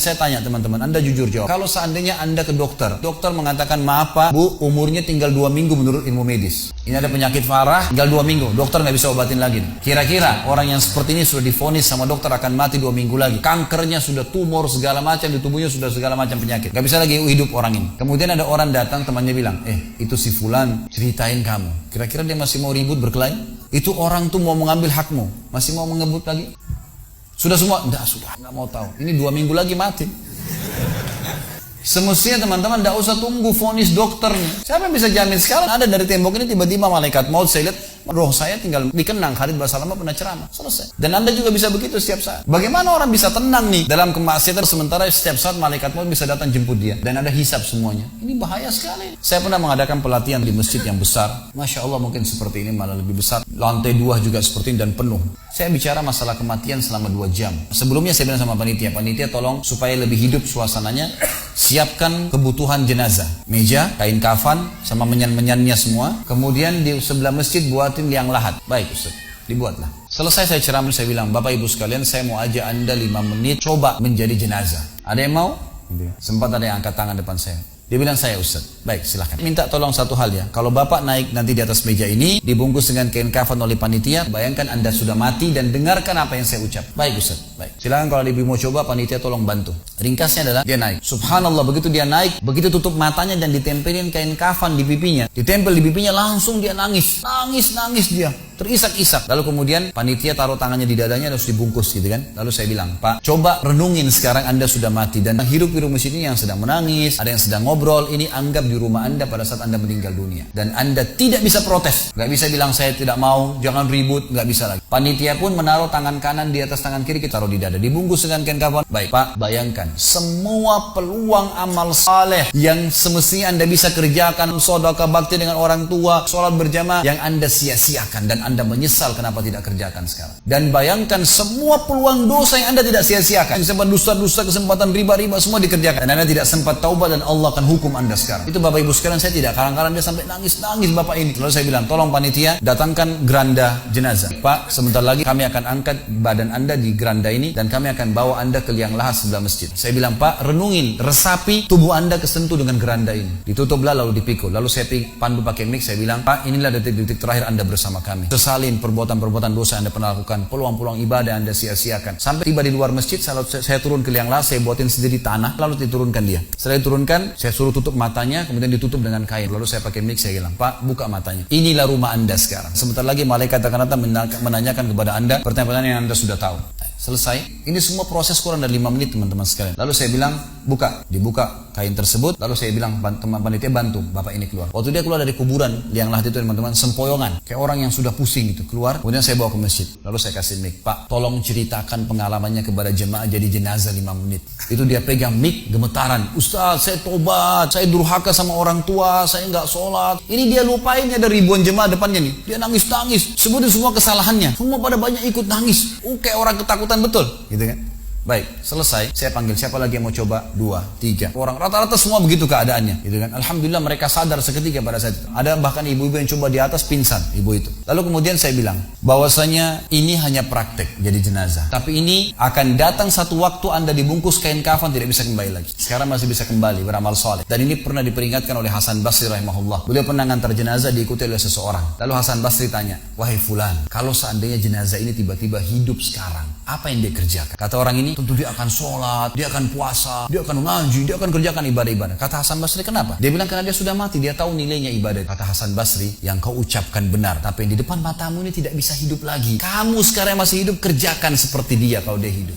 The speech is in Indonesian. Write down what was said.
Saya tanya teman-teman, Anda jujur jawab. Kalau seandainya Anda ke dokter, dokter mengatakan, maaf Pak, Bu, umurnya tinggal 2 minggu menurut ilmu medis. Ini ada penyakit parah, tinggal 2 minggu. Dokter nggak bisa obatin lagi. Kira-kira orang yang seperti ini sudah divonis sama dokter akan mati 2 minggu lagi. Kankernya sudah tumor segala macam, di tubuhnya sudah segala macam penyakit. Nggak bisa lagi hidup orang ini. Kemudian ada orang datang, temannya bilang, itu si Fulan, ceritain kamu. Kira-kira dia masih mau ribut berkelahi? Itu orang tuh mau mengambil hakmu, masih mau mengebut lagi? Sudah semua? Enggak mau tahu. Ini 2 minggu lagi mati. Semestinya teman-teman tidak usah tunggu vonis dokternya. Siapa yang bisa jamin sekarang ada dari tembok ini tiba-tiba malaikat maut, saya lihat roh saya tinggal dikenang. Khalid Basalamah pernah ceramah, selesai. Dan Anda juga bisa begitu setiap saat. Bagaimana orang bisa tenang nih dalam kemaksiatan sementara setiap saat malaikat maut bisa datang jemput dia dan ada hisab semuanya. Ini bahaya sekali. Saya pernah mengadakan pelatihan di masjid yang besar. Masya Allah, mungkin seperti ini malah lebih besar. Lantai 2 juga seperti ini dan penuh. Saya bicara masalah kematian selama 2 jam. Sebelumnya saya bilang sama panitia tolong supaya lebih hidup suasananya, siapkan kebutuhan jenazah. Meja, kain kafan, sama menyan-menyannya semua. Kemudian di sebelah masjid buatin liang lahat. Baik Ustaz, dibuatlah. Selesai saya ceramah, saya bilang, Bapak Ibu sekalian, saya mau ajak Anda 5 menit coba menjadi jenazah. Ada yang mau? Sempat ada yang angkat tangan depan saya. Dia bilang, saya Ustaz. Baik, silahkan. Minta tolong satu hal ya. Kalau Bapak naik nanti di atas meja ini, dibungkus dengan kain kafan oleh panitia, bayangkan Anda sudah mati dan dengarkan apa yang saya ucap. Baik Ustaz. Baik. Silahkan kalau Ibu mau coba, panitia tolong bantu. Ringkasnya adalah, dia naik. Subhanallah, begitu dia naik, begitu tutup matanya dan ditempelin kain kafan di pipinya. Ditempel di pipinya, langsung dia nangis. Nangis dia. Terisak-isak. Lalu kemudian panitia taruh tangannya di dadanya, harus dibungkus gitu kan. Lalu saya bilang, Pak, coba renungin sekarang Anda sudah mati. Dan hirup-hirup masjid ini yang sedang menangis, ada yang sedang ngobrol, ini anggap di rumah Anda pada saat Anda meninggal dunia. Dan Anda tidak bisa protes. Gak bisa bilang saya tidak mau, jangan ribut, gak bisa lagi. Panitia pun menaruh tangan kanan di atas tangan kiri, kita taruh di dada. Dibungkus dengan kain kafan. Baik Pak, bayangkan semua peluang amal saleh yang semestinya Anda bisa kerjakan, sedekah bakti dengan orang tua, sholat berjamaah, yang Anda sia-siakan dan Anda menyesal kenapa tidak kerjakan sekarang. Dan bayangkan semua peluang dosa yang Anda tidak sia-siakan. Kesempatan dusta-dusta, kesempatan riba-riba semua dikerjakan. Dan Anda tidak sempat taubat dan Allah akan hukum Anda sekarang. Itu Bapak Ibu sekalian, saya tidak kadang-kadang dia sampai nangis-nangis Bapak ini. Lalu saya bilang, tolong panitia datangkan geranda jenazah. Pak, sebentar lagi kami akan angkat badan Anda di geranda ini dan kami akan bawa Anda ke liang lahat sebelah masjid. Saya bilang, Pak, renungin, resapi tubuh Anda kesentuh dengan geranda ini. Ditutuplah lalu dipikul. Lalu saya pandu pakai mic, saya bilang, Pak, inilah detik-detik terakhir Anda bersama kami. Sesalin perbuatan-perbuatan dosa yang Anda pernah lakukan, peluang-peluang ibadah yang Anda sia-siakan. Sampai tiba di luar masjid, saya turun ke liang lahat, saya buatin sendiri tanah, lalu diturunkan dia. Setelah diturunkan, saya suruh tutup matanya, kemudian ditutup dengan kain. Lalu saya pakai mic, saya bilang, Pak, buka matanya. Inilah rumah Anda sekarang. Sebentar lagi malaikat akan datang menanyakan kepada Anda pertanyaan-pertanyaan yang Anda sudah tahu. Selesai. Ini semua proses kurang dari 5 menit teman-teman sekalian. Lalu saya bilang, buka. Dibuka kain tersebut. Lalu saya bilang, teman panitia bantu Bapak ini keluar. Waktu dia keluar dari kuburan liang lahat itu teman-teman, sempoyongan. Kayak orang yang sudah pusing gitu. Keluar. Kemudian saya bawa ke masjid. Lalu saya kasih mic. Pak, tolong ceritakan pengalamannya kepada jemaah jadi jenazah 5 menit. Itu dia pegang mic, gemetaran. Ustaz, saya tobat. Saya durhaka sama orang tua. Saya nggak sholat. Ini dia lupain, ada ribuan jemaah depannya nih. Dia nangis-nangis. Sebutin semua kesalahannya. Semua pada banyak ikut nangis. Kayak orang ketakutan betul, gitu kan? Baik, selesai. Saya panggil siapa lagi yang mau coba? 2, 3 orang. Rata-rata semua begitu keadaannya, gitu kan? Alhamdulillah mereka sadar seketika pada saat itu. Ada bahkan ibu-ibu yang coba di atas pingsan, ibu itu. Lalu kemudian saya bilang, bahwasanya ini hanya praktek jadi jenazah. Tapi ini akan datang satu waktu Anda dibungkus kain kafan tidak bisa kembali lagi. Sekarang masih bisa kembali beramal soleh. Dan ini pernah diperingatkan oleh Hasan Basri rahimahullah. Beliau pernah ngantar jenazah diikuti oleh seseorang. Lalu Hasan Basri tanya, wahai fulan, kalau seandainya jenazah ini tiba-tiba hidup sekarang, apa yang dia kerjakan? Kata orang ini, tentu dia akan sholat, dia akan puasa, dia akan ngaji, dia akan kerjakan ibadah-ibadah. Kata Hasan Basri, kenapa? Dia bilang karena dia sudah mati, dia tahu nilainya ibadah. Kata Hasan Basri, yang kau ucapkan benar, tapi yang di depan matamu ini tidak bisa hidup lagi. Kamu sekarang masih hidup, kerjakan seperti dia kalau dia hidup.